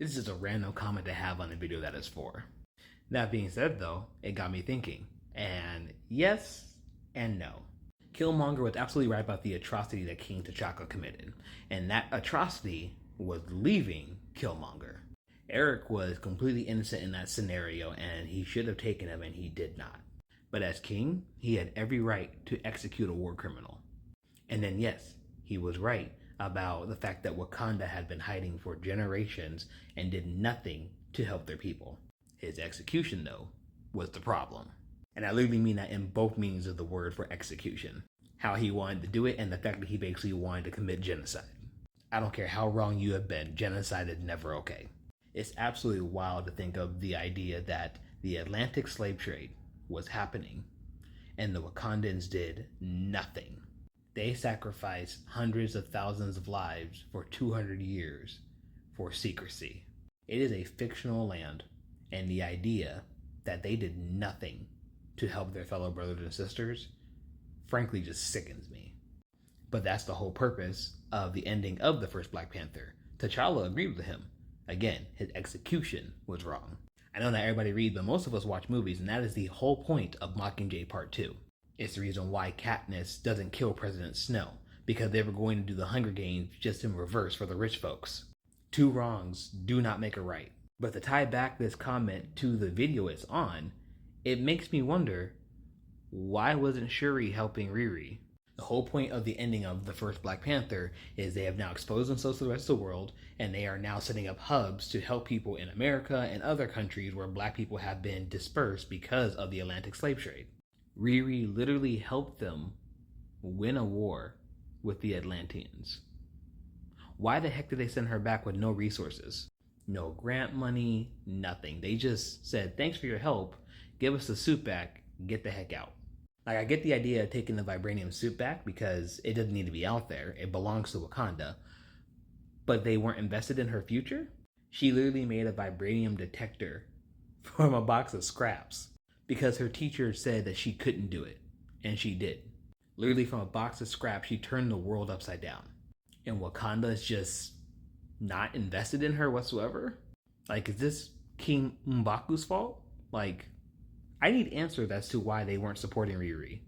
This is a random comment to have on the video that is for. That being said though, it got me thinking. And yes and no. Killmonger was absolutely right about the atrocity that King T'Chaka committed. And that atrocity was leaving Killmonger. Eric was completely innocent in that scenario and he should have taken him and he did not. But as king, he had every right to execute a war criminal. And then yes, he was right about the fact that Wakanda had been hiding for generations and did nothing to help their people. His execution, though, was the problem. And I literally mean that in both meanings of the word for execution. How he wanted to do it and the fact that he basically wanted to commit genocide. I don't care how wrong you have been, genocide is never okay. It's absolutely wild to think of the idea that the Atlantic slave trade was happening and the Wakandans did nothing. They sacrificed hundreds of thousands of lives for 200 years for secrecy. It is a fictional land, and the idea that they did nothing to help their fellow brothers and sisters frankly just sickens me. But that's the whole purpose of the ending of the first Black Panther. T'Challa agreed with him. Again, his execution was wrong. I know not everybody reads, but most of us watch movies, and that is the whole point of Mockingjay Part 2. It's the reason why Katniss doesn't kill President Snow, because they were going to do the Hunger Games just in reverse for the rich folks. Two wrongs do not make a right. But to tie back this comment to the video it's on, it makes me wonder, why wasn't Shuri helping Riri? The whole point of the ending of the first Black Panther is they have now exposed themselves to the rest of the world, and they are now setting up hubs to help people in America and other countries where Black people have been dispersed because of the Atlantic slave trade. Riri literally helped them win a war with the Atlanteans. Why the heck did they send her back with no resources? No grant money, nothing. They just said, thanks for your help, give us the suit back, get the heck out. Like, I get the idea of taking the vibranium suit back because it doesn't need to be out there. It belongs to Wakanda. But they weren't invested in her future? She literally made a vibranium detector from a box of scraps because her teacher said that she couldn't do it. And she did. Literally from a box of scraps, she turned the world upside down. And Wakanda is just not invested in her whatsoever? Like, is this King M'Baku's fault? Like, I need answers as to why they weren't supporting Riri.